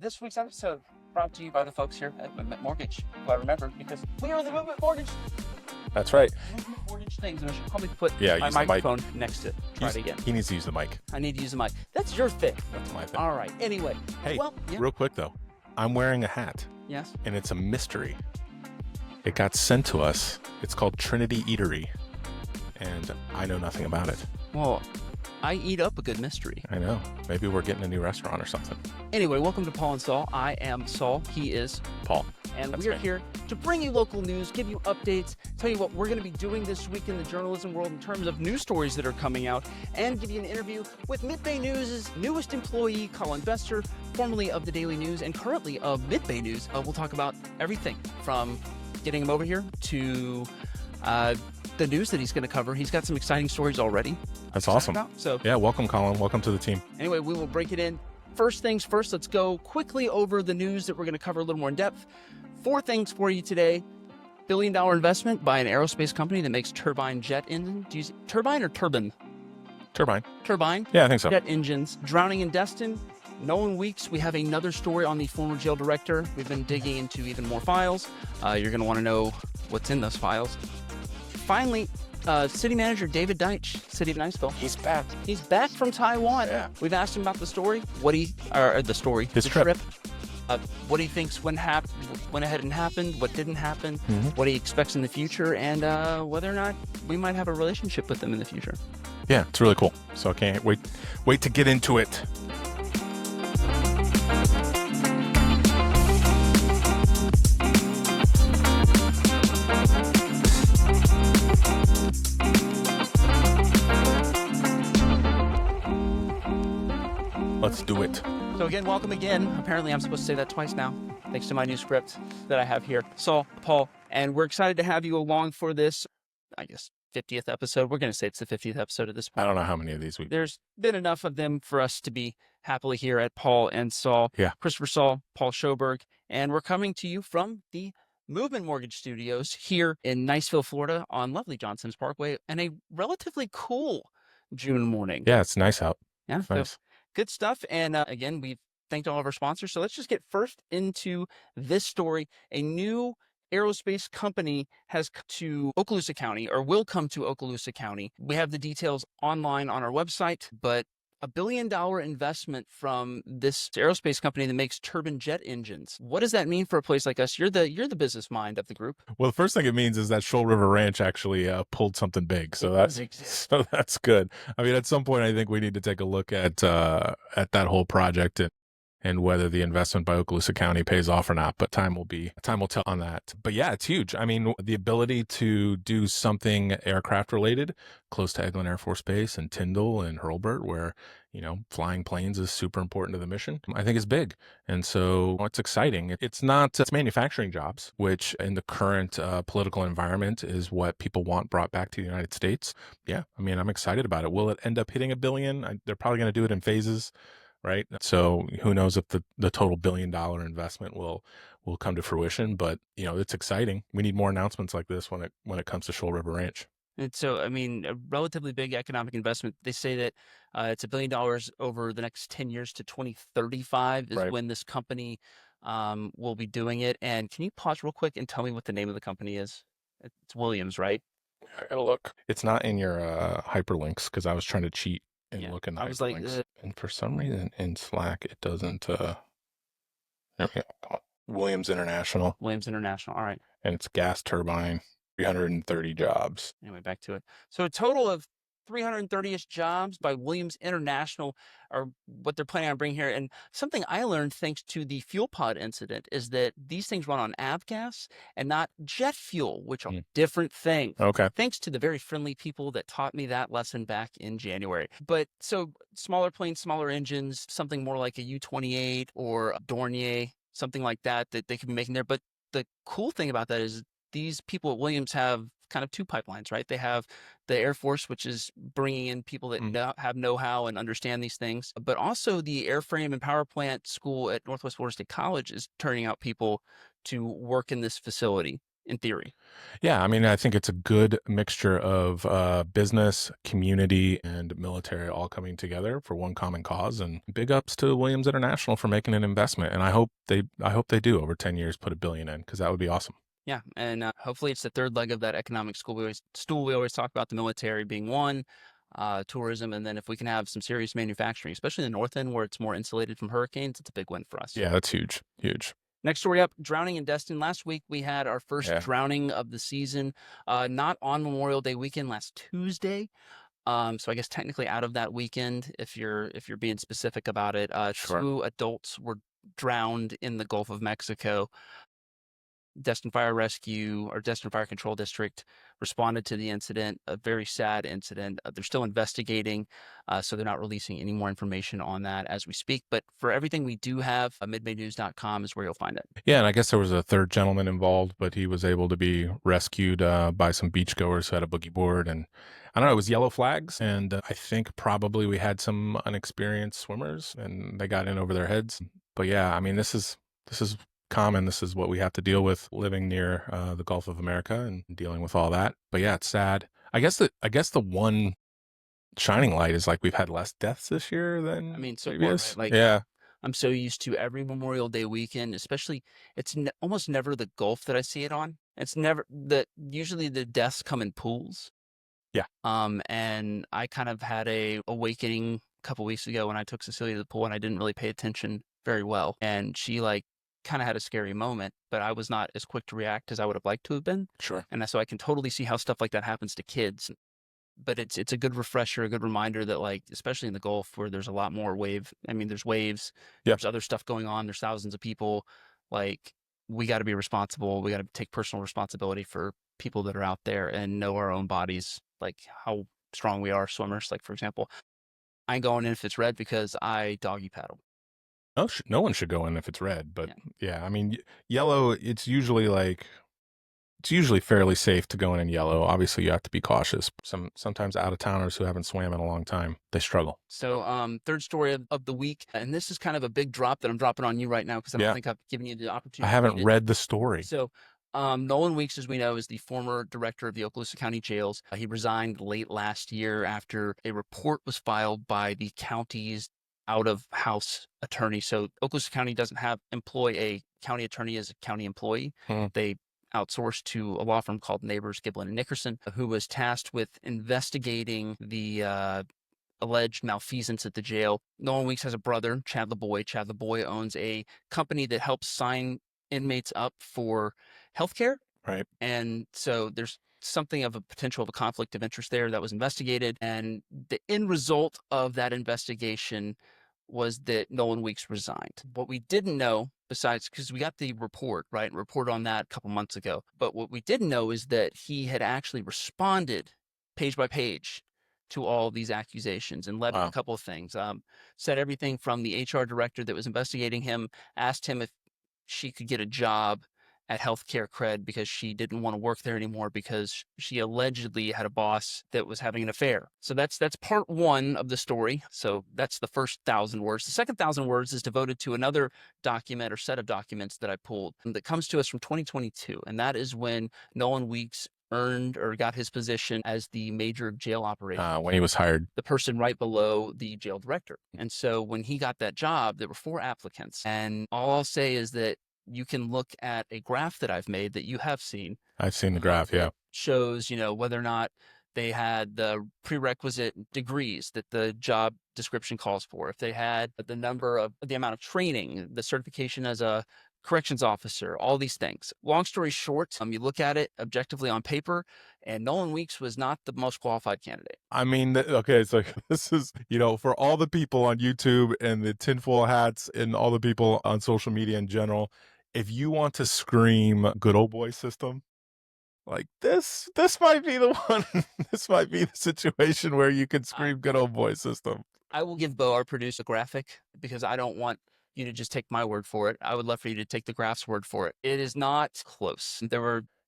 This week's episode brought to you by the folks here at Movement Mortgage, who I remembered because we are the Movement Mortgage. That's right. Movement Mortgage things. And I should probably put Yeah, my use the mic. microphone next to it. Try it again. He needs to use the mic. I need to use the mic. That's your thing. That's my thing. All right. Anyway. Hey, well, yeah. real quick though, I'm wearing a hat Yes. and it's a mystery. It got sent to us. It's called Trinity Eatery, and I know nothing about it. Well, I eat up a good mystery. I know. Maybe we're getting a new restaurant or something. Anyway, welcome to Paul and Saul. I am Saul. He is Paul. And That's we are me. here to bring you local news, give you updates, tell you what we're going to be doing this week in the journalism world in terms of news stories that are coming out, and give you an interview with Mid-Bay News' newest employee, Collin Bestor, formerly of the Daily News and currently of Mid-Bay News. We'll talk about everything from getting him over here to the news that he's going to cover. He's got some exciting stories already. That's awesome. So yeah, welcome, Colin. Welcome to the team. Anyway, we will break it in. First things first, let's go quickly over the news that we're going to cover a little more in depth. 4 things for you today. $1 billion investment by an aerospace company that makes turbine jet engines. Do you use turbine or turbine? Turbine. Turbine. Yeah, I think so. Jet engines. Drowning in Destin. Nolan Weeks. We have another story on the former jail director. We've been digging into even more files. You're going to want to know what's in those files. Finally, City Manager David Deitch, City of Niceville. He's back. He's back from Taiwan. Yeah. We've asked him about the story. His The trip. What he thinks went ahead and happened, what didn't happen, Mm-hmm. what he expects in the future, and whether or not we might have a relationship with them in the future. Yeah, it's really cool. So I can't wait to get into it. Let's do it. So again, welcome again. Apparently I'm supposed to say that twice now, thanks to my new script that I have here. Saul, Paul, and we're excited to have you along for this, I guess, 50th episode. We're going to say it's the 50th episode at this point. I don't know how many of these There's been enough of them for us to be happily here at Paul and Saul. Yeah. Christopher Saul, Paul Schoberg, and we're coming to you from the Movement Mortgage Studios here in Niceville, Florida on lovely John Sims Parkway and a relatively cool June morning. Yeah, it's nice out. Yeah, so Nice. good stuff. And again, we've thanked all of our sponsors. So let's just get first into this story. A new aerospace company has come to Okaloosa County, or will come to Okaloosa County. We have the details online on our website, but $1 billion investment from this aerospace company that makes turbine jet engines. What does that mean for a place like us? You're the business mind of the group. Well, the first thing it means is that Shoal River Ranch actually pulled something big, so that's good. I mean, at some point, I think we need to take a look at that whole project and whether the investment by Okaloosa County pays off or not. But time will tell on that. But yeah, it's huge. I mean, the ability to do something aircraft related close to Eglin Air Force Base and Tyndall and Hurlburt, where flying planes is super important to the mission, I think is big. And so it's exciting. It's manufacturing jobs, which in the current political environment is what people want brought back to the United States. Yeah, I mean, I'm excited about it. Will it end up hitting $1 billion? They're probably going to do it in phases. Right. So who knows if the total $1 billion investment will come to fruition, but it's exciting. We need more announcements like this when it comes to Shoal River Ranch. And so, I mean, a relatively big economic investment. They say that it's $1 billion over the next 10 years to 2035 is Right. when this company will be doing it. And can you pause real quick and tell me what the name of the company is? It's Williams, right? I gotta look. It's not in your hyperlinks because I was trying to cheat and look in the I was like, hyperlinks. And for some reason in Slack, it doesn't. There we go. Come on. Williams International. Williams International. All right. And it's gas turbine, 330 jobs. Anyway, back to it. So a total of 330-ish jobs by Williams International are what they're planning on bringing here. And something I learned thanks to the fuel pod incident is that these things run on avgas and not jet fuel, which are different things. Okay. Thanks to the very friendly people that taught me that lesson back in January. But so smaller planes, smaller engines, something more like a U-28 or a Dornier, something like that they could be making there. But the cool thing about that is these people at Williams have kind of 2 pipelines, right? They have the Air Force, which is bringing in people that have know-how and understand these things, but also the airframe and power plant school at Northwest Florida State College is turning out people to work in this facility. in theory. Yeah, I mean, I think it's a good mixture of business, community, and military all coming together for one common cause. And big ups to Williams International for making an investment. And I hope they do over 10 years put $1 billion in, because that would be awesome. Yeah, and hopefully it's the third leg of that economic stool we always talk about, the military being one, tourism, and then if we can have some serious manufacturing, especially in the north end where it's more insulated from hurricanes, it's a big win for us. Yeah, that's huge, huge. Next story up, drowning in Destin. Last week we had our first Yeah, drowning of the season, not on Memorial Day weekend, last Tuesday. So I guess technically out of that weekend, if you're being specific about it, sure. two adults were drowned in the Gulf of Mexico. Destin Fire Rescue or Destin Fire Control District responded to the incident, a very sad incident. They're still investigating, so they're not releasing any more information on that as we speak. But for everything we do have, midbaynews.com is where you'll find it. Yeah, and I guess there was a third gentleman involved, but he was able to be rescued by some beachgoers who had a boogie board. And I don't know, it was yellow flags. And I think probably we had some unexperienced swimmers and they got in over their heads. But yeah, I mean, this is common. This is what we have to deal with living near the Gulf of America and dealing with all that. But yeah, it's sad. I guess the one shining light is like we've had less deaths this year I than mean, so far, previous. right? Like, Yeah, I'm so used to every Memorial Day weekend, especially it's almost never the Gulf that I see it on. It's never that usually the deaths come in pools. yeah, And I kind of had a awakening a couple weeks ago when I took Cecilia to the pool and I didn't really pay attention very well. And she like kind of had a scary moment, but I was not as quick to react as I would have liked to have been. sure. And so I can totally see how stuff like that happens to kids. But it's a good refresher, a good reminder that like, especially in the Gulf where there's a lot more I mean, there's waves, Yeah, there's other stuff going on, there's thousands of people. Like we got to be responsible. We got to take personal responsibility for people that are out there and know our own bodies, like how strong we are swimmers. Like for example, I ain't going in if it's red because I doggy paddle. no, no one should go in if it's red, but Yeah. yeah, I mean, yellow, it's usually fairly safe to go in yellow. Obviously, you have to be cautious. Sometimes out of towners who haven't swam in a long time, they struggle. So, third story of the week, and this is kind of a big drop that I'm dropping on you right now because I don't Yeah, think I've given you the I opportunity to haven't read it. read the story. So, Nolan Weeks, as we know, is the former director of the Okaloosa County Jails. He resigned late last year after a report was filed by the county's out-of-house attorney. So, Okaloosa County doesn't employ a county attorney as a county employee. Hmm. They outsourced to a law firm called Neighbors, Giblin and Nickerson, who was tasked with investigating the alleged malfeasance at the jail. Nolan Weeks has a brother, Chad LeBoy. Chad LeBoy owns a company that helps sign inmates up for healthcare. Right. And so there's something of a potential of a conflict of interest there that was investigated. And the end result of that investigation was that Nolan Weeks resigned. What we didn't know, besides, because we got the report, right? Report on that a couple months ago. But what we didn't know is that he had actually responded page by page to all these accusations and led with a Wow. couple of things. Said everything from the HR director that was investigating him, asked him if she could get a job at Healthcare Cred because she didn't want to work there anymore because she allegedly had a boss that was having an affair. So that's part one of the story. So that's the first 1,000 words. The second 1,000 words is devoted to another document or set of documents that I pulled that comes to us from 2022. And that is when Nolan Weeks earned or got his position as the major of jail operations, When he was hired. the person right below the jail director. And so when he got that job, there were 4 applicants. And all I'll say is that you can look at a graph that I've made that you have seen. I've seen the graph. Yeah. That shows, whether or not they had the prerequisite degrees that the job description calls for. If they had the amount of training, the certification as a corrections officer, all these things. Long story short, you look at it objectively on paper, and Nolan Weeks was not the most qualified candidate. I mean, okay, so this is, for all the people on YouTube and the tinfoil hats and all the people on social media in general, if you want to scream good old boy system, like this might be the one. This might be the situation where you can scream good old boy system. I will give Bo, our producer, a graphic because I don't want you to just take my word for it. I would love for you to take the graph's word for it. It is not close.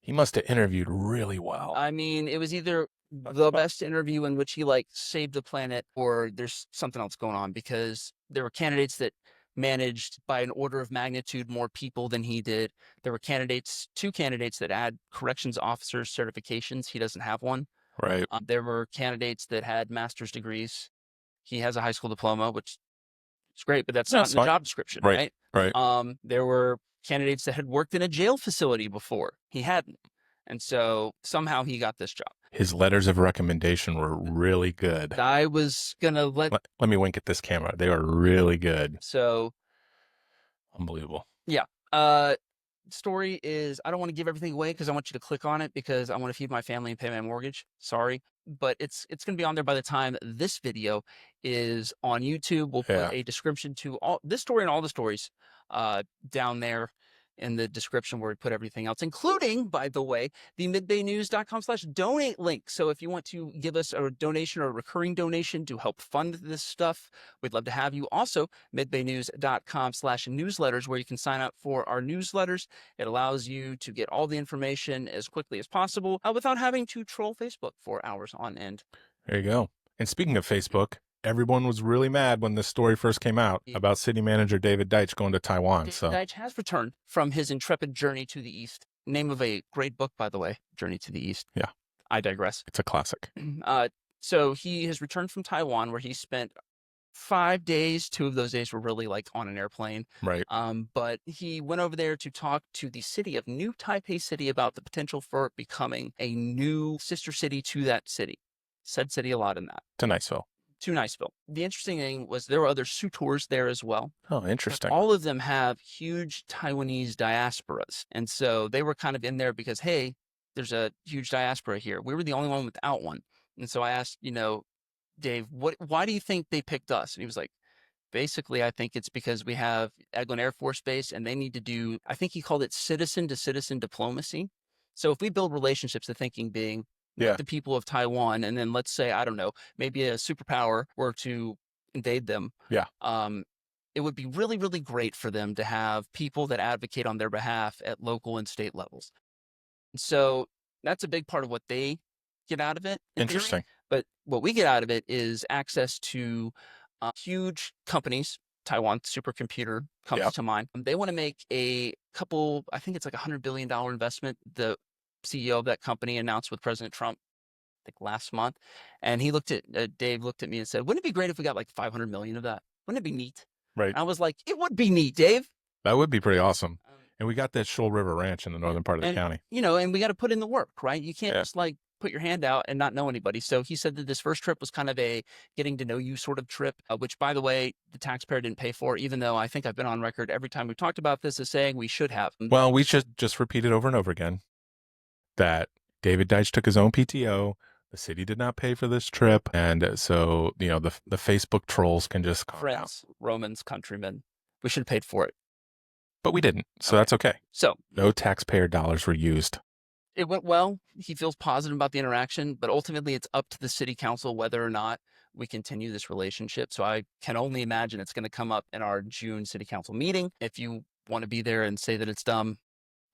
He must have interviewed really well. I mean, it was either the best interview in which he like saved the planet or there's something else going on because there were candidates that managed by an order of magnitude more people than he did. There were two candidates that had corrections officer certifications. He doesn't have one. Right. There were candidates that had master's degrees. He has a high school diploma, which is great, but that's not in the fine. job description, Right. right? Right. There were candidates that had worked in a jail facility before. He hadn't. And so somehow he got this job. His letters of recommendation were really good. I was going to Let me wink at this camera. They are really good. So, unbelievable. Yeah. Story is, I don't want to give everything away because I want you to click on it because I want to feed my family and pay my mortgage. Sorry. But it's going to be on there by the time this video is on YouTube. We'll put a description to all this story and all the stories down there in the description where we put everything else, including, by the way, the midbaynews.com/donate link. So if you want to give us a donation or a recurring donation to help fund this stuff, we'd love to have you. Also, midbaynews.com/newsletters, where you can sign up for our newsletters. It allows you to get all the information as quickly as possible without having to troll Facebook for hours on end. There you go. And speaking of Facebook, everyone was really mad when this story first came out about City Manager David Deitch going to Taiwan. Deitch has returned from his intrepid journey to the East. Name of a great book, by the way, Journey to the East. Yeah. I digress. It's a classic. So he has returned from Taiwan, where he spent 5 days. 2 of those days were really like on an airplane. Right. But he went over there to talk to the city of New Taipei City about the potential for it becoming a new sister city to that city. Said city a lot in that. To Niceville. To Niceville. The interesting thing was there were other suitors there as well. Oh, interesting. All of them have huge Taiwanese diasporas. And so they were kind of in there because, hey, there's a huge diaspora here. We were the only one without one. And so I asked, Dave, why do you think they picked us? And he was like, basically, I think it's because we have Eglin Air Force Base and they need to do, I think he called it citizen to citizen diplomacy. So if we build relationships, the thinking being, with the people of Taiwan, and then let's say, I don't know, maybe a superpower were to invade them. Yeah. It would be really, really great for them to have people that advocate on their behalf at local and state levels. So that's a big part of what they get out of it. Interesting. But what we get out of it is access to huge companies. Taiwan supercomputer comes to mind. They want to make a couple, I think it's like $100 billion investment. The CEO of that company announced with President Trump, I think last month. And he Dave looked at me and said, wouldn't it be great if we got like 500 million of that? Wouldn't it be neat? Right. And I was like, it would be neat, Dave. That would be pretty awesome. And we got that Shoal River Ranch in the northern part of the county. And we got to put in the work, right? You can't just like put your hand out and not know anybody. So he said that this first trip was kind of a getting to know you sort of trip, which, by the way, the taxpayer didn't pay for, even though I think I've been on record every time we've talked about this as saying we should have. Well, we should just repeat it over and over again that David Deitch took his own PTO. The city did not pay for this trip. And so, the Facebook trolls can just calm down. Friends, Romans, countrymen, we should have paid for it. But we didn't. So that's okay. So no taxpayer dollars were used. It went well. He feels positive about the interaction, but ultimately it's up to the city council whether or not we continue this relationship. So I can only imagine it's going to come up in our June city council meeting. If you want to be there and say that it's dumb,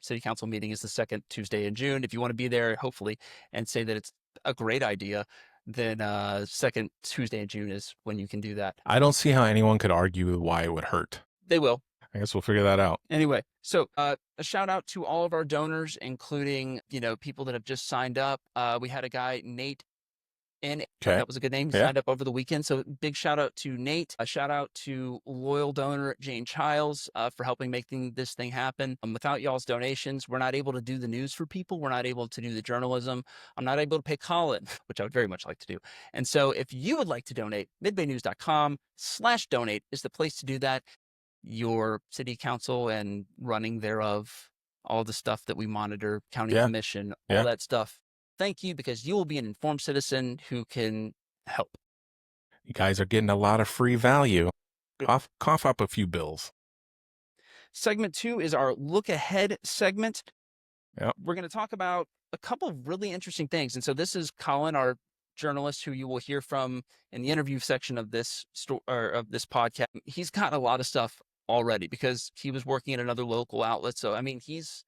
city council meeting is the second Tuesday in June. If you want to be there, hopefully, and say that it's a great idea, then second Tuesday in June is when you can do that. I don't see how anyone could argue why it would hurt. They will. I guess we'll figure that out. Anyway, so a shout out to all of our donors, including, people that have just signed up. We had a guy, Nate N. That was a good name. He signed up over the weekend. So big shout out to Nate. A shout out to loyal donor Jane Childs for helping making this thing happen. Without y'all's donations, we're not able to do the news for people. We're not able to do the journalism. I'm not able to pay Colin, which I would very much like to do. And so if you would like to donate, midbaynews.com/donate is the place to do that. Your city council and running thereof, all the stuff that we monitor, county commission, all that stuff. Thank you, because you will be an informed citizen who can help. You guys are getting a lot of free value. Cough up a few bills. Segment 2 is our look ahead segment. Yep. We're going to talk about a couple of really interesting things. And so this is Colin, our journalist, who you will hear from in the interview section of this of this podcast. He's got a lot of stuff already because he was working at another local outlet. So, I mean, he's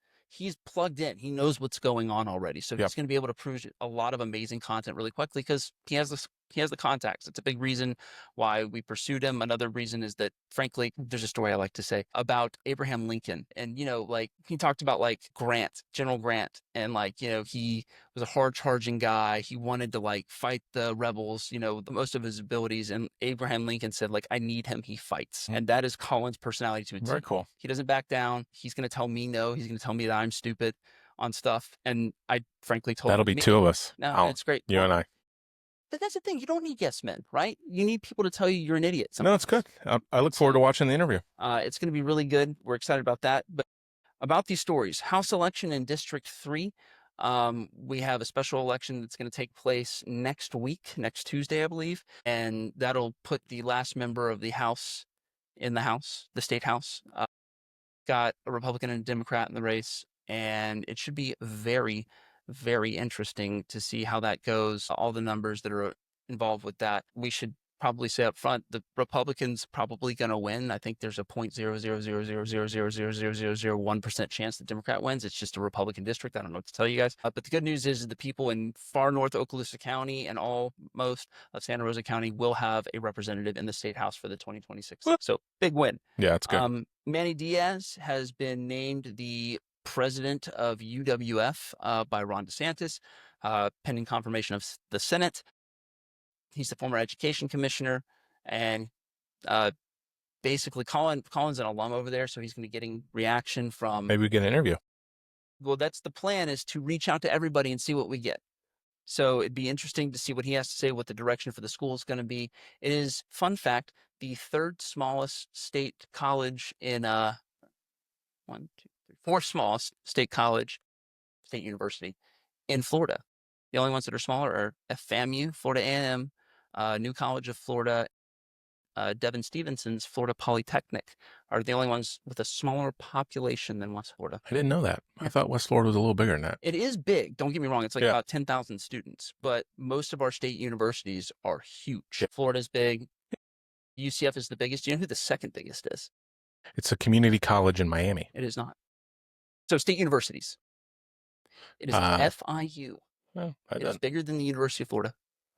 plugged in. He knows what's going on already. So he's going to be able to produce a lot of amazing content really quickly because he has this He has the contacts. It's a big reason why we pursued him. Another reason is that, frankly, there's a story I like to say about Abraham Lincoln. And, like he talked about like Grant, General Grant, and like, he was a hard charging guy. He wanted to like fight the rebels, most of his abilities. And Abraham Lincoln said, like, I need him. He fights. And that is Colin's personality to a T. Very cool. He doesn't back down. He's going to tell me no. He's going to tell me that I'm stupid on stuff. And I frankly told That'll be two of us. No, it's great. You and I. But that's the thing. You don't need yes men, right? You need people to tell you you're an idiot. No, it's good. I look forward to watching the interview. It's going to be really good. We're excited about that. But about these stories, House election in District 3, we have a special election that's going to take place next week, next Tuesday, I believe. And that'll put the last member of the House in the House, the State House. Got a Republican and a Democrat in the race. And it should be very, very interesting to see how that goes. All the numbers that are involved with that. We should probably say up front, the Republicans probably going to win. I think there's a 0.00000000001% chance the Democrat wins. It's just a Republican district. I don't know what to tell you guys. But the good news is the people in far north Okaloosa County and most of Santa Rosa County will have a representative in the State House for the 2026. So big win. Yeah, it's good. Manny Diaz has been named the president of UWF by Ron DeSantis, pending confirmation of the Senate. He's the former education commissioner, and basically Colin's an alum over there, so he's going to be getting reaction from. Maybe we get an interview. Well, that's the plan, is to reach out to everybody and see what we get. So it'd be interesting to see what he has to say, what the direction for the school is going to be. It is, fun fact, the third smallest state college in fourth smallest state university in Florida. The only ones that are smaller are FAMU, Florida A&M, New College of Florida, Devin Stevenson's Florida Polytechnic are the only ones with a smaller population than West Florida. I didn't know that. I thought West Florida was a little bigger than that. It is big. Don't get me wrong. It's like about 10,000 students, but most of our state universities are huge. Florida's big. UCF is the biggest. Do you know who the second biggest is? It's a community college in Miami. It is not. So state universities. It is FIU. Well, it's bigger than the University of Florida.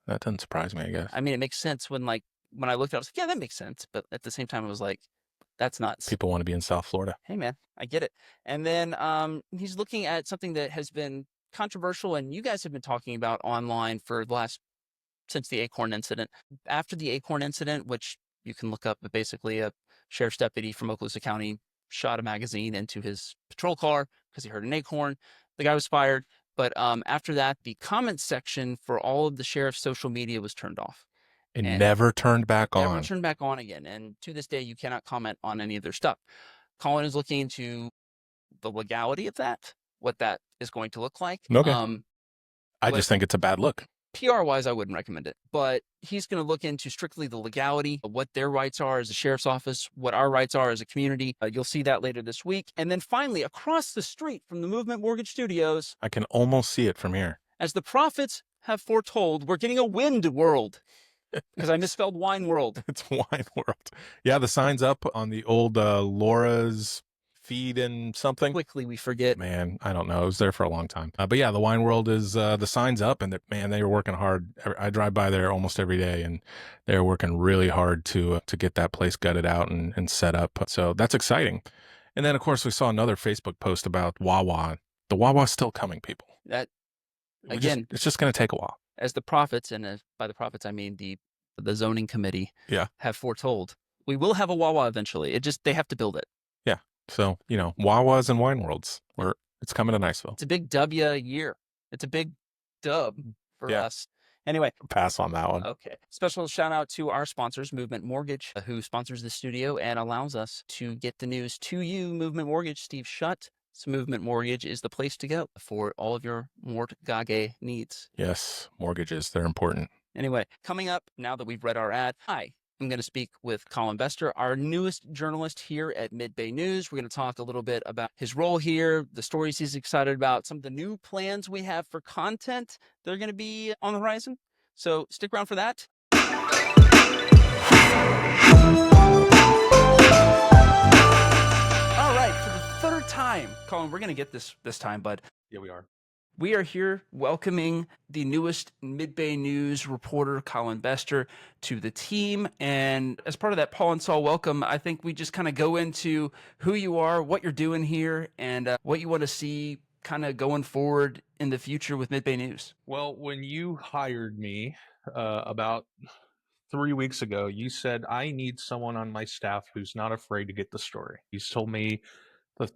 That doesn't surprise me, I guess. I mean, it makes sense when I looked at it, I was like, yeah, that makes sense. But at the same time, I was like, that's nuts. People want to be in South Florida. Hey, man, I get it. And then he's looking at something that has been controversial, and you guys have been talking about online for since the Acorn incident. After the Acorn incident, which you can look up, but basically a sheriff's deputy from Okaloosa County shot a magazine into his patrol car because he heard an acorn. The guy was fired. But after that, the comments section for all of the sheriff's social media was turned off. It never turned back on. Never turned back on again. And to this day, you cannot comment on any of their stuff. Colin is looking into the legality of that, what that is going to look like. Okay. I just think it's a bad look. PR-wise, I wouldn't recommend it. But he's going to look into strictly the legality of what their rights are as a sheriff's office, what our rights are as a community. You'll see that later this week. And then finally, across the street from the Movement Mortgage Studios. I can almost see it from here. As the prophets have foretold, we're getting a wind world. Because I misspelled wine world. It's wine world. Yeah, the sign's up on the old Laura's feed and something. Quickly we forget. Man, I don't know. It was there for a long time. But yeah, the wine world is the sign's up, and they were working hard. I drive by there almost every day, and they're working really hard to get that place gutted out and set up. So that's exciting. And then of course we saw another Facebook post about Wawa. The Wawa's still coming, people. That again, it's just going to take a while. As the prophets, and by the prophets I mean the zoning committee, have foretold, we will have a Wawa eventually. They have to build it. Yeah. So, Wawas and wine worlds, it's coming to Niceville. It's a big W year. It's a big dub for us. Anyway. Pass on that one. Okay. Special shout out to our sponsors, Movement Mortgage, who sponsors the studio and allows us to get the news to you. Movement Mortgage, Steve Shutt. So Movement Mortgage is the place to go for all of your mortgage needs. Yes, mortgages, they're important. Anyway, coming up, now that we've read our ad, hi. I'm going to speak with Collin Bestor, our newest journalist here at Mid-Bay News. We're going to talk a little bit about his role here, the stories he's excited about, some of the new plans we have for content that are going to be on the horizon. So stick around for that. All right, for the third time, Colin, we're going to get this time, bud. Yeah, we are. We are here welcoming the newest Mid-Bay News reporter, Collin Bestor, to the team. And as part of that Paul and Saul welcome, I think we just kind of go into who you are, what you're doing here, and what you want to see kind of going forward in the future with Mid-Bay News. Well, when you hired me about 3 weeks ago, you said, I need someone on my staff who's not afraid to get the story. You told me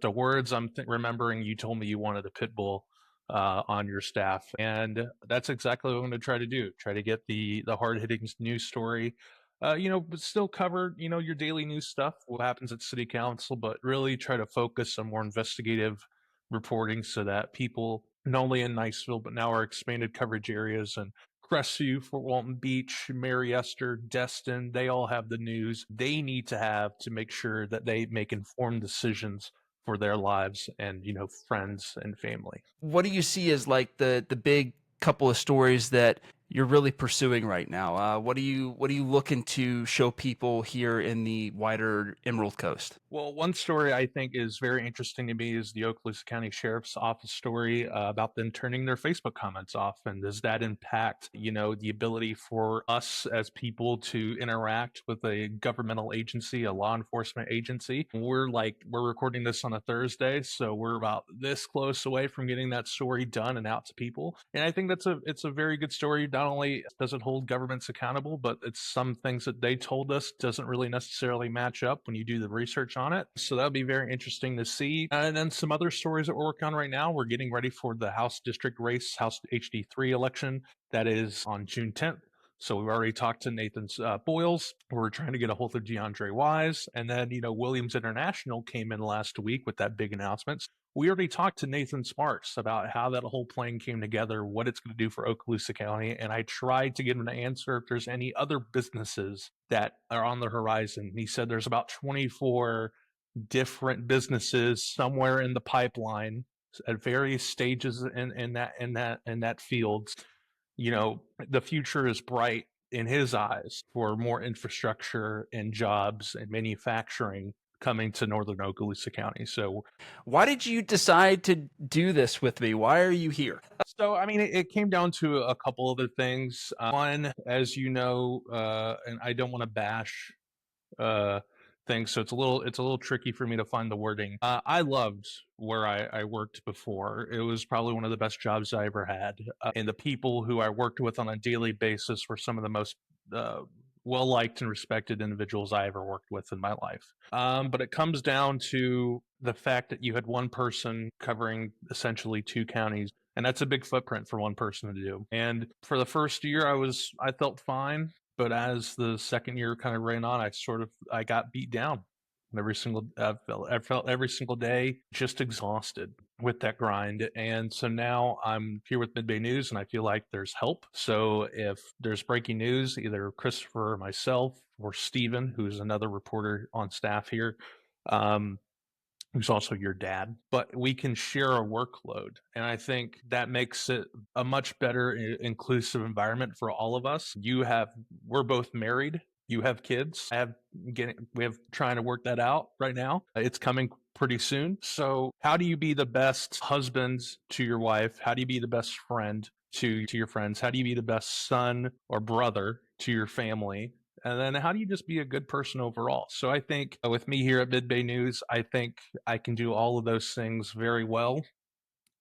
the words I'm remembering, you told me you wanted a pit bull on your staff. And that's exactly what I'm going to try to do. Try to get the hard hitting news story, but still cover, your daily news stuff, what happens at city council, but really try to focus on more investigative reporting so that people, not only in Niceville, but now our expanded coverage areas and Crestview, Fort Walton Beach, Mary Esther, Destin, they all have the news they need to have to make sure that they make informed decisions for their lives and, friends and family. What do you see as like the big couple of stories that you're really pursuing right now? What are you looking to show people here in the wider Emerald Coast? Well, one story I think is very interesting to me is the Okaloosa County Sheriff's Office story about them turning their Facebook comments off. And does that impact, the ability for us as people to interact with a governmental agency, a law enforcement agency? We're recording this on a Thursday, so we're about this close away from getting that story done and out to people. And I think it's a very good story. Not only does it hold governments accountable, but it's some things that they told us doesn't really necessarily match up when you do the research on it. So that'll be very interesting to see. And then some other stories that we're working on right now. We're getting ready for the House District race, House HD3 election. That is on June 10th. So we've already talked to Nathan Boyles. We're trying to get a hold of DeAndre Wise. And then, Williams International came in last week with that big announcement. We already talked to Nathan Smarts about how that whole plan came together, what it's going to do for Okaloosa County. And I tried to get him to answer if there's any other businesses that are on the horizon. He said there's about 24 different businesses somewhere in the pipeline at various stages in that field. The future is bright in his eyes for more infrastructure and jobs and manufacturing coming to northern Okaloosa County. So why did you decide to do this with me? Why are you here? So, I mean, it came down to a couple other things. One, as you know, and I don't want to bash things, so it's a little tricky for me to find the wording. I loved where I worked before. It was probably one of the best jobs I ever had, and the people who I worked with on a daily basis were some of the most well-liked and respected individuals I ever worked with in my life. But it comes down to the fact that you had one person covering essentially two counties, and that's a big footprint for one person to do. And for the first year, I felt fine, but as the second year kind of ran on, I got beat down. I felt every single day just exhausted with that grind. And so now I'm here with Mid-Bay News and I feel like there's help. So if there's breaking news, either Christopher or myself or Steven, who's another reporter on staff here, who's also your dad, but we can share a workload. And I think that makes it a much better inclusive environment for all of us. We're both married. You have kids. We have trying to work that out right now. It's coming pretty soon. So how do you be the best husband to your wife? How do you be the best friend to your friends? How do you be the best son or brother to your family? And then how do you just be a good person overall? So I think with me here at Mid-Bay News, I think I can do all of those things very well.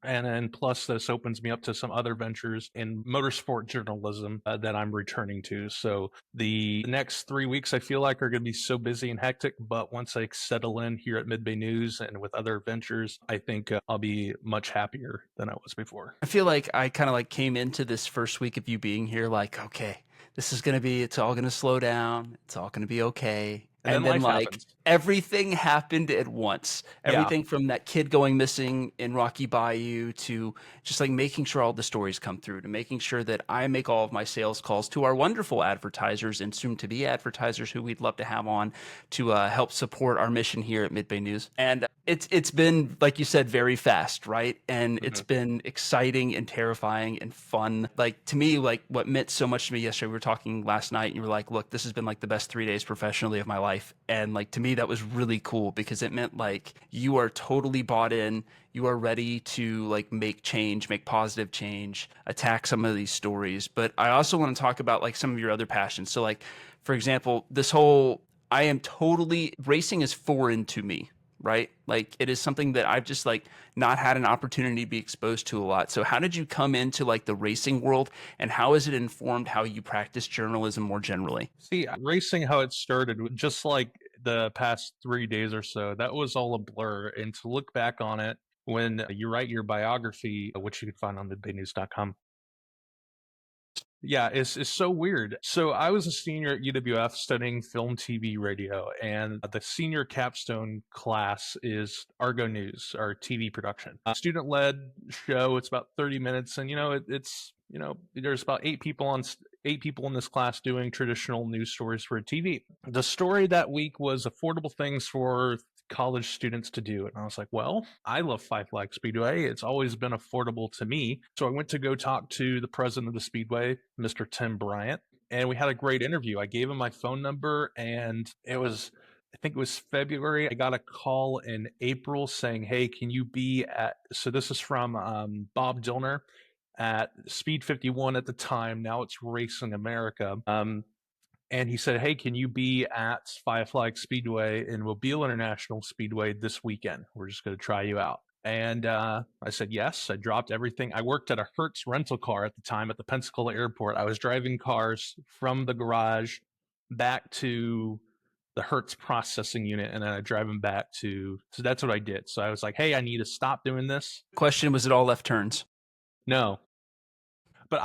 And then plus this opens me up to some other ventures in motorsport journalism that I'm returning to. So the next 3 weeks I feel like are going to be so busy and hectic, but once I settle in here at Mid-Bay News and with other ventures, I think I'll be much happier than I was before. I feel like I kind of like came into this first week of you being here like, okay, it's all going to slow down. It's all going to be okay. And then life happens. Everything happened at once. Yeah. Everything from that kid going missing in Rocky Bayou to just like making sure all the stories come through, to making sure that I make all of my sales calls to our wonderful advertisers and soon to be advertisers who we'd love to have on to help support our mission here at Mid-Bay News. And It's been, like you said, very fast, right? And it's Mhm. been exciting and terrifying and fun. Like to me, like what meant so much to me yesterday, we were talking last night and you were like, look, this has been like the best 3 days professionally of my life. And like to me, that was really cool because it meant like you are totally bought in. You are ready to like make change, make positive change, attack some of these stories. But I also want to talk about like some of your other passions. So like, for example, this whole I am totally racing is foreign to me, right? Like it is something that I've just like not had an opportunity to be exposed to a lot. So how did you come into like the racing world and how has it informed how you practice journalism more generally? See, racing, how it started, just like the past 3 days or so, that was all a blur. And to look back on it, when you write your biography, which you can find on midbaynews.com. Yeah, it's so weird. So I was a senior at UWF studying film, TV, radio, and the senior capstone class is Argo News, our TV production. Student-led show. It's about 30 minutes, and it's there's about 8 people in this class doing traditional news stories for TV. The story that week was affordable things for college students to do. And I was like, well, I love Five Flag Speedway. It's always been affordable to me. So I went to go talk to the president of the Speedway, Mr. Tim Bryant, and we had a great interview. I gave him my phone number, and I think it was February. I got a call in April saying, hey, can you be at, so this is from Bob Dillner at Speed 51 at the time. Now it's Racing America. And he said, hey, can you be at Five Flag Speedway and Mobile International Speedway this weekend? We're just going to try you out. And I said, yes. I dropped everything. I worked at a Hertz rental car at the time at the Pensacola airport. I was driving cars from the garage back to the Hertz processing unit, and then I drive them back so that's what I did. So I was like, hey, I need to stop doing this. Question, was it all left turns? No, but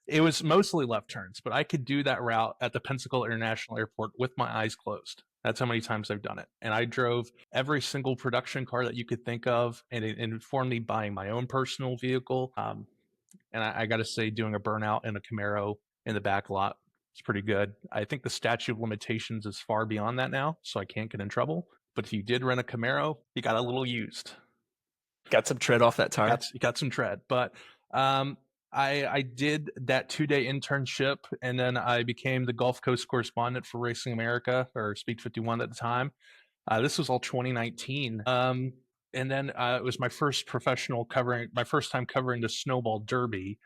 it was mostly left turns, but I could do that route at the Pensacola International Airport with my eyes closed. That's how many times I've done it. And I drove every single production car that you could think of, and it informed me buying my own personal vehicle. And I got to say, doing a burnout in a Camaro in the back lot is pretty good. I think the statute of limitations is far beyond that now, so I can't get in trouble. But if you did rent a Camaro, you got a little used. Got some tread off that tire. Got some tread. But I did that 2-day internship, and then I became the Gulf Coast correspondent for Racing America, or Speed 51 at the time. This was all 2019. And then it was my first time covering the Snowball Derby.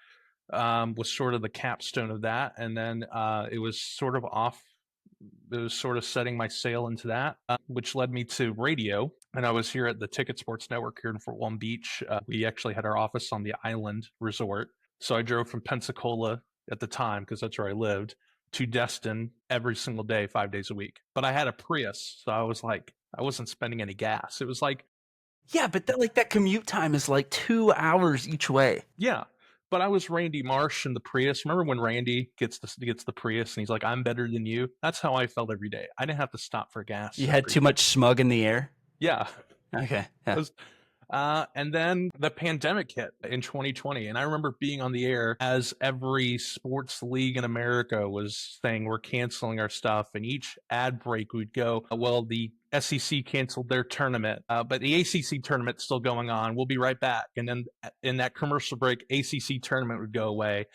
Was sort of the capstone of that, and then it was sort of setting my sail into that, which led me to radio. And I was here at the Ticket Sports Network here in Fort Walton Beach. We actually had our office on the Island Resort. So I drove from Pensacola at the time, because that's where I lived, to Destin every single day, 5 days a week. But I had a Prius, so I was like, I wasn't spending any gas. It was like, Yeah, but that commute time is like 2 hours each way. yeah. But I was Randy Marsh in the Prius. Remember when Randy gets the Prius and he's like, I'm better than you? That's how I felt every day. I didn't have to stop for gas. You had too much smug in the air? Yeah. Okay. Yeah. And then the pandemic hit in 2020. And I remember being on the air as every sports league in America was saying, we're canceling our stuff. And each ad break would go, well, the SEC canceled their tournament, but the ACC tournament's still going on. We'll be right back. And then in that commercial break, ACC tournament would go away.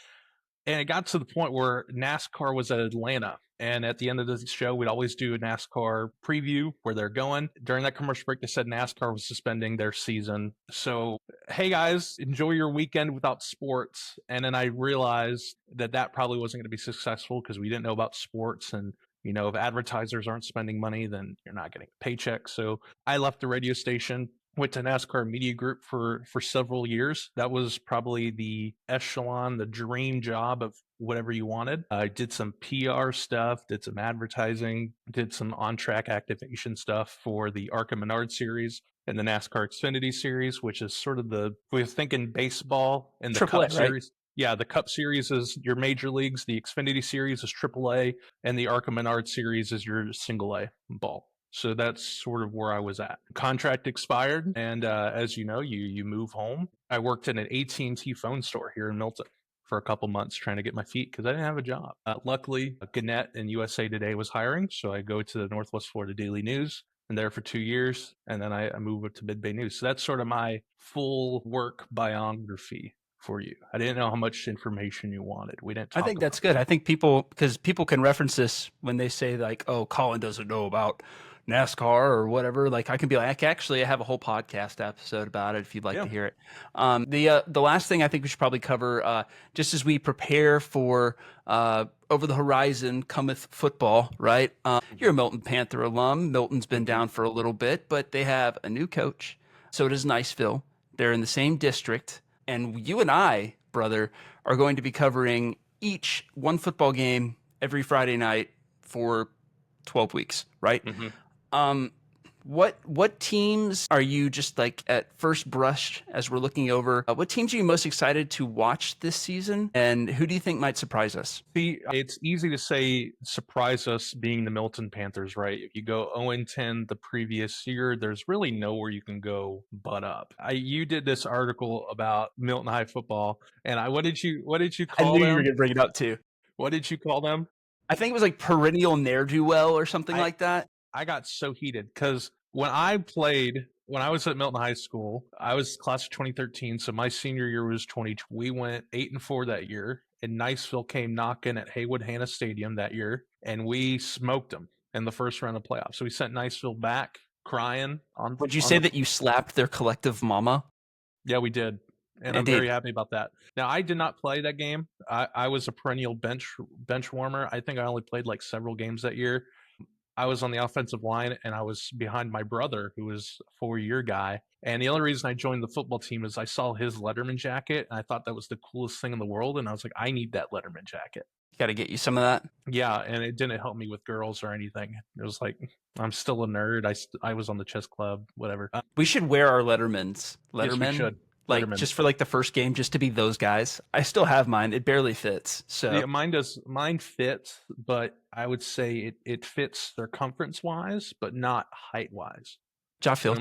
And it got to the point where NASCAR was at Atlanta. And at the end of the show, we'd always do a NASCAR preview where they're going. During that commercial break, they said NASCAR was suspending their season. So, hey guys, enjoy your weekend without sports. And then I realized that probably wasn't going to be successful, because we didn't know about sports. And, if advertisers aren't spending money, then you're not getting a paycheck. So I left the radio station, went to NASCAR Media Group for several years. That was probably the echelon, the dream job of whatever you wanted. I did some PR stuff, did some advertising, did some on-track activation stuff for the ARCA Menard series and the NASCAR Xfinity series, which is sort of we're thinking baseball and the Triple A, Cup right? series. Yeah, the Cup series is your major leagues. The Xfinity series is AAA, and the ARCA Menard series is your single A ball. So that's sort of where I was at. Contract expired, and as you know, you move home. I worked in an AT&T phone store here in Milton for a couple months trying to get my feet, because I didn't have a job. Luckily, Gannett and USA Today was hiring, so I go to the Northwest Florida Daily News. and there for 2 years, and then I moved up to Mid Bay News. So that's sort of my full work biography for you. I didn't know how much information you wanted. We didn't I talk think about that's good. I think because people can reference this when they say like, "Oh, Colin doesn't know about NASCAR or whatever." Like, I can be like, actually, I have a whole podcast episode about it if you'd like Yeah. to hear it. The last thing I think we should probably cover, just as we prepare for over the horizon cometh football, right? You're a Milton Panther alum. Milton's been down for a little bit, but they have a new coach. So does Niceville. They're in the same district, and you and I, brother, are going to be covering each one football game every Friday night for 12 weeks, right? Mm-hmm. Um, what teams are you just like at first brush as we're looking over? What teams are you most excited to watch this season, and who do you think might surprise us? See, it's easy to say surprise us being the Milton Panthers, right? If you go 0-10 the previous year, there's really nowhere you can go but up. You did this article about Milton High football, and what did you I call knew you were them? going to bring it up too. What did you call them? I think it was like perennial ne'er-do-well or something like that. I got so heated because when I was at Milton High School, I was class of 2013, so my senior year was 2020. We went 8-4 that year, and Niceville came knocking at Haywood Hanna Stadium that year, and we smoked them in the first round of playoffs. So we sent Niceville back crying. Would you say that you slapped their collective mama? Yeah, we did. And I'm very happy about that. Now, I did not play that game. I was a perennial bench warmer. I think I only played like several games that year. I was on the offensive line, and I was behind my brother, who was a 4-year guy. And the only reason I joined the football team is I saw his Letterman jacket, and I thought that was the coolest thing in the world. And I was like, I need that Letterman jacket. Got to get you some of that. Yeah, and it didn't help me with girls or anything. It was like, I'm still a nerd. I was on the chess club, whatever. We should wear our Lettermans. Yes, we should. Like Letterman. just for like the first game, just to be those guys. I still have mine. It barely fits. So yeah, mine fits, but I would say it fits circumference wise, but not height wise. Ja feel.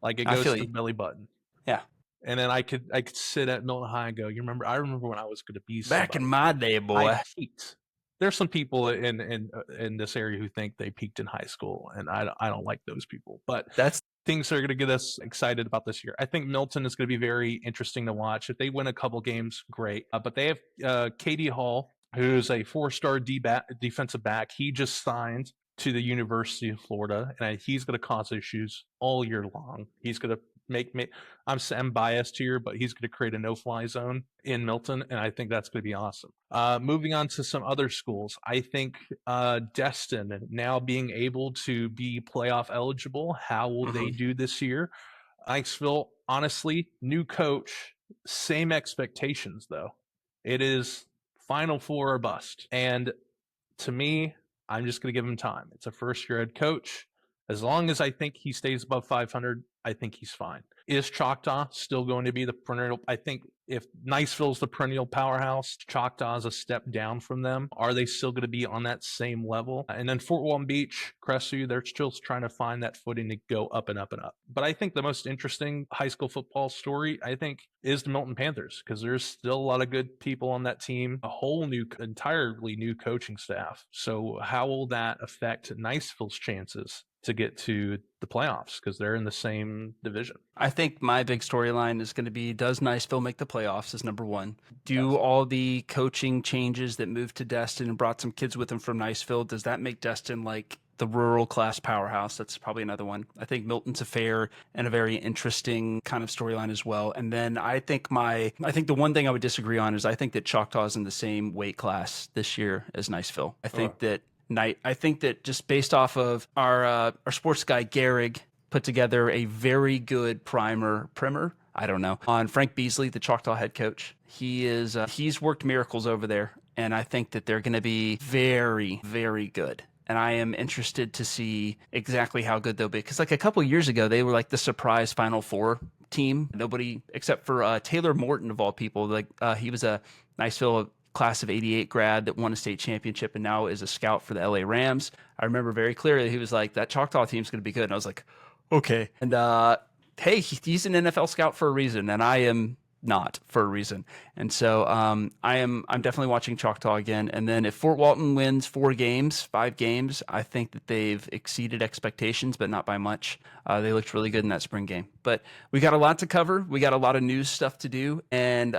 Like it goes to the belly button. Yeah. And then I could sit at Milton High and go, I remember when I was going to be back in my day, boy. I peaked. There's some people in this area who think they peaked in high school, and I don't like those people. But that's things that are going to get us excited about this year. I think Milton is going to be very interesting to watch. If they win a couple games, great. But they have KD Hall, who's a 4-star defensive back. He just signed to the University of Florida, and he's going to cause issues all year long. He's going to make me. I'm biased here, but he's going to create a no-fly zone in Milton, and I think that's going to be awesome. Moving on to some other schools, I think Destin now being able to be playoff eligible. How will they do this year? Iceville, honestly, new coach, same expectations though. It is Final Four or bust, and to me, I'm just going to give him time. It's a first-year head coach. As long as I think he stays above 500, I think he's fine. Is Choctaw still going to be the perennial? I think if Niceville's the perennial powerhouse, Choctaw is a step down from them. Are they still going to be on that same level? And then Fort Walton Beach, Crestview, they're still trying to find that footing to go up and up and up. But I think the most interesting high school football story, I think, is the Milton Panthers, because there's still a lot of good people on that team, a whole entirely new coaching staff. So how will that affect Niceville's chances to get to the playoffs, because they're in the same division? I think my big storyline is going to be, does Niceville make the playoffs is number one. Do all the coaching changes that moved to Destin and brought some kids with them from Niceville, does that make Destin like the rural class powerhouse? That's probably another one. I think Milton's a fair and a very interesting kind of storyline as well. And then I think the one thing I would disagree on is I think that Choctaw is in the same weight class this year as Niceville. I think that just based off of our sports guy Gehrig put together a very good primer, I don't know, on Frank Beasley, the Choctaw head coach. He's worked miracles over there, and I think that they're going to be very, very good. And I am interested to see exactly how good they'll be, because like a couple of years ago, they were like the surprise Final Four team. Nobody except for Taylor Morton of all people. Like he was a Niceville class of 88 grad that won a state championship and now is a scout for the LA Rams. I remember very clearly he was like, that Choctaw team's going to be good. And I was like, okay. And hey, he's an NFL scout for a reason. And I am not for a reason. And so I'm definitely watching Choctaw again. And then if Fort Walton wins 5 games, I think that they've exceeded expectations, but not by much. They looked really good in that spring game. But we got a lot to cover. We got a lot of news stuff to do, and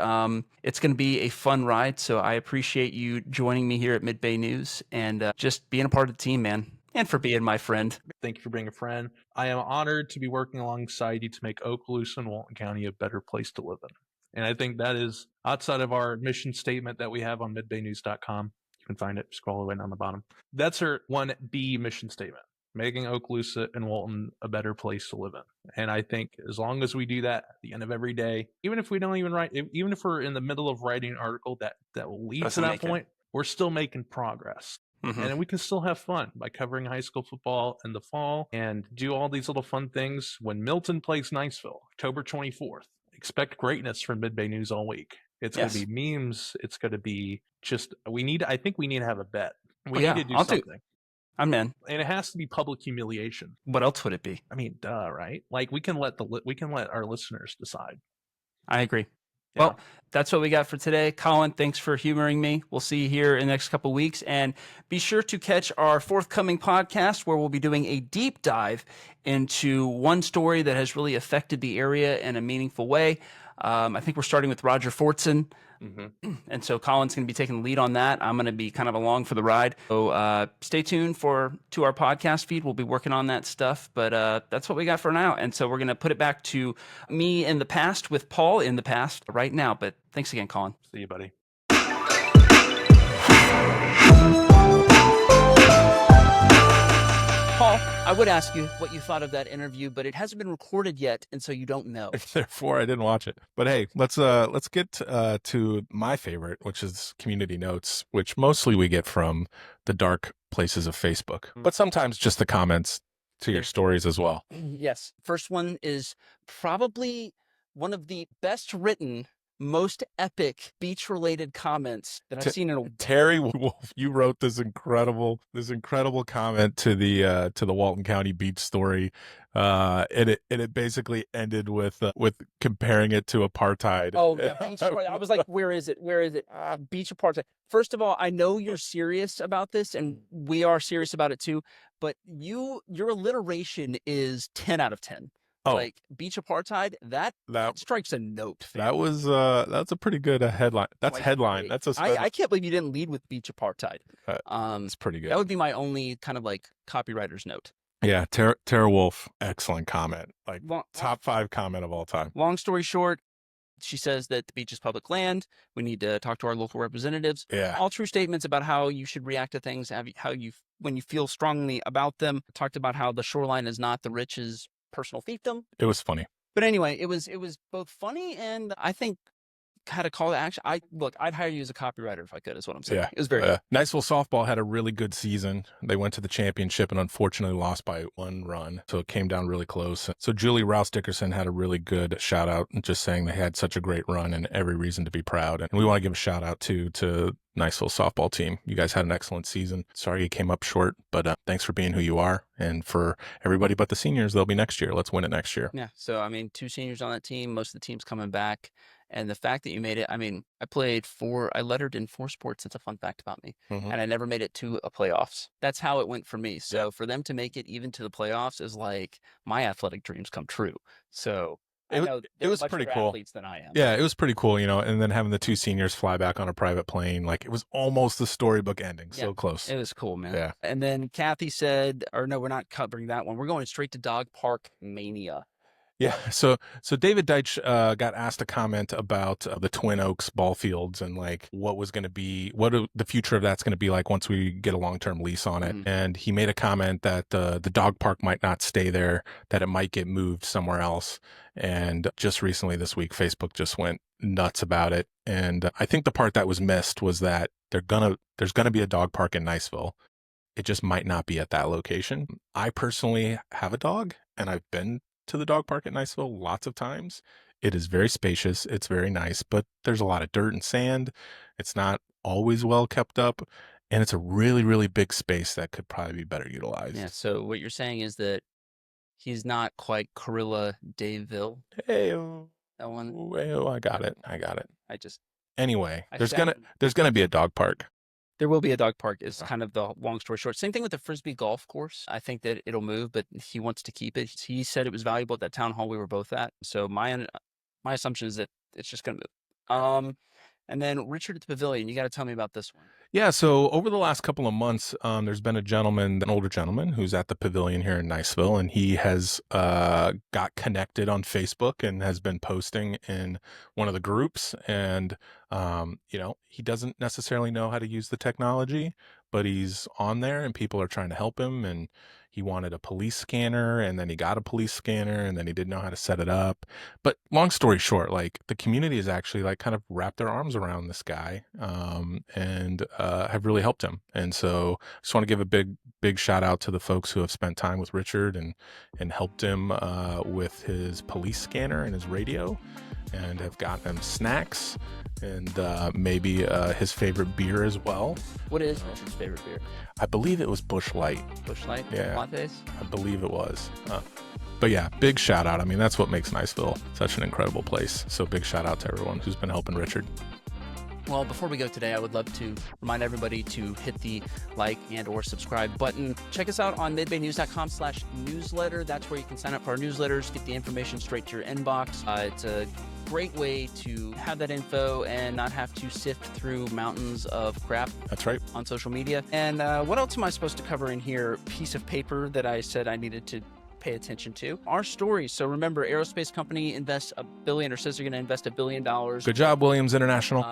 it's going to be a fun ride. So I appreciate you joining me here at Mid-Bay News and just being a part of the team, man. And for being my friend. Thank you for being a friend. I am honored to be working alongside you to make Okaloosa and Walton County a better place to live in. And I think that is outside of our mission statement that we have on midbaynews.com. You can find it, scroll all the way down the bottom. That's our 1B mission statement, making Okaloosa and Walton a better place to live in. And I think as long as we do that at the end of every day, even if we don't even write, even if we're in the middle of writing an article that will lead to that point, we're still making progress. Mm-hmm. And we can still have fun by covering high school football in the fall and do all these little fun things when Milton plays Niceville, October 24th. Expect greatness from Mid-Bay News all week. It's going to be memes. It's going to be just, I think we need to have a bet. We need to do something. I'm in. And it has to be public humiliation. What else would it be? I mean, duh, right? Like we can let our listeners decide. I agree. Yeah. Well, that's what we got for today. Colin, thanks for humoring me. We'll see you here in the next couple of weeks. And be sure to catch our forthcoming podcast where we'll be doing a deep dive into one story that has really affected the area in a meaningful way. I think we're starting with Roger Fortson. Mm-hmm. And so Colin's going to be taking the lead on that. I'm going to be kind of along for the ride. So stay tuned to our podcast feed. We'll be working on that stuff, but that's what we got for now. And so we're going to put it back to me in the past with Paul in the past right now. But thanks again, Colin. See you, buddy. Paul, I would ask you what you thought of that interview, but it hasn't been recorded yet, and so you don't know. Therefore, I didn't watch it. But hey, let's get to my favorite, which is community notes, which mostly we get from the dark places of Facebook, but sometimes just the comments to your stories as well. Yes. First one is probably one of the best written, most epic beach-related comments that I've seen in a while. Terry Wolf, you wrote this incredible comment to the Walton County beach story, and it basically ended with comparing it to apartheid. Oh, yeah, beach apartheid. I was like, where is it? Beach apartheid. First of all, I know you're serious about this, and we are serious about it too. But your alliteration is 10 out of 10. Oh. Like beach apartheid, that strikes a note. Fam. That's a pretty good headline. That's headline. That's I can't believe you didn't lead with beach apartheid. It's pretty good. That would be my only kind of like copywriter's note. Yeah, Tara Wolf, excellent comment. Like top 5 comment of all time. Long story short, she says that the beach is public land. We need to talk to our local representatives. Yeah. All true statements about how you should react to things, when you feel strongly about them. Talked about how the shoreline is not the rich's personal fiefdom. It was funny. But anyway, it was both funny and I think had a call to action. I'd hire you as a copywriter if I could, is what I'm saying. Yeah. It was very good. Niceville softball had a really good season. They went to the championship and unfortunately lost by 1 run. So it came down really close. So Julie Rouse Dickerson had a really good shout out, just saying they had such a great run and every reason to be proud. And we want to give a shout out to Niceville softball team. You guys had an excellent season. Sorry you came up short, but thanks for being who you are. And for everybody but the seniors, they'll be next year. Let's win it next year. Yeah. So, 2 seniors on that team, most of the team's coming back. And the fact that you made it, I lettered in 4 sports. It's a fun fact about me. Mm-hmm. And I never made it to a playoffs. That's how it went for me. So for them to make it even to the playoffs is like my athletic dreams come true. So it was pretty cool. Athletes than I am. Yeah, it was pretty cool, and then having the 2 seniors fly back on a private plane, like it was almost the storybook ending. So close. It was cool, man. Yeah. And then Kathy said, or no, we're not covering that one. We're going straight to Dog Park Mania. Yeah, so David Deitch got asked a comment about the Twin Oaks ball fields and like what the future of that's going to be like once we get a long-term lease on it. Mm-hmm. And he made a comment that the dog park might not stay there, that it might get moved somewhere else. And just recently this week, Facebook just went nuts about it. And I think the part that was missed was that there's gonna be a dog park in Niceville. It just might not be at that location. I personally have a dog, and I've been to the dog park at Niceville lots of times. It is very spacious. It's very nice, but there's a lot of dirt and sand. It's not always well kept up, and it's a really, really big space that could probably be better utilized. Yeah. So what you're saying is that he's not quite Corilla Daveville. Hey. That one. Oh, I got it. I just. Anyway, I there's sat- gonna be a dog park. There will be a dog park is kind of the long story short. Same thing with the Frisbee golf course. I think that it'll move, but he wants to keep it. He said it was valuable at that town hall we were both at. So my assumption is that it's just going to move. And then Richard at the Pavilion, you got to tell me about this one. Yeah, so over the last couple of months, there's been an older gentleman who's at the Pavilion here in Niceville, and he has got connected on Facebook and has been posting in one of the groups. And, he doesn't necessarily know how to use the technology, but he's on there and people are trying to help him. And he wanted a police scanner, and then he got a police scanner, and then he didn't know how to set it up. But long story short, like the community has actually like kind of wrapped their arms around this guy, and have really helped him. And so I just want to give a big shout out to the folks who have spent time with Richard and helped him with his police scanner and his radio, and have gotten him snacks and maybe his favorite beer as well. What is Richard's favorite beer? I believe it was Busch Light. Busch Light? Yeah. Lattes? I believe it was. But yeah, big shout out. I mean, that's what makes Niceville such an incredible place. So big shout out to everyone who's been helping Richard. Well, before we go today, I would love to remind everybody to hit the like and or subscribe button. Check us out on midbaynews.com/newsletter. That's where you can sign up for our newsletters, get the information straight to your inbox. It's a great way to have that info and not have to sift through mountains of crap. That's right. On social media. And what else am I supposed to cover in here? Piece of paper that I said I needed to pay attention to. Our stories. So remember, Aerospace company invests $1 billion or says they're going to invest $1 billion. Good job, Williams International.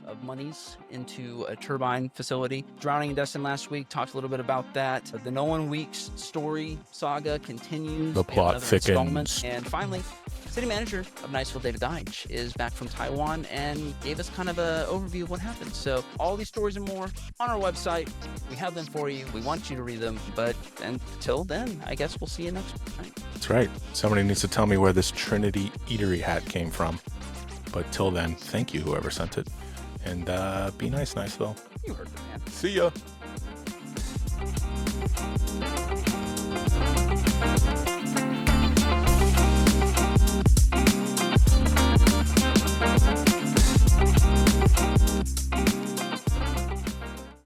Of monies into a turbine facility. Drowning in Destin last week, talked a little bit about that. The Nolan Weeks story saga continues. The plot thickens. And finally, City Manager of Niceville, David Deitch, is back from Taiwan and gave us kind of an overview of what happened. So all these stories and more on our website. We have them for you. We want you to read them. But until then, I guess we'll see you next time. That's right. Somebody needs to tell me where this Trinity Eatery hat came from. But till then, thank you, whoever sent it. And be nice, Niceville. You heard the man. See ya.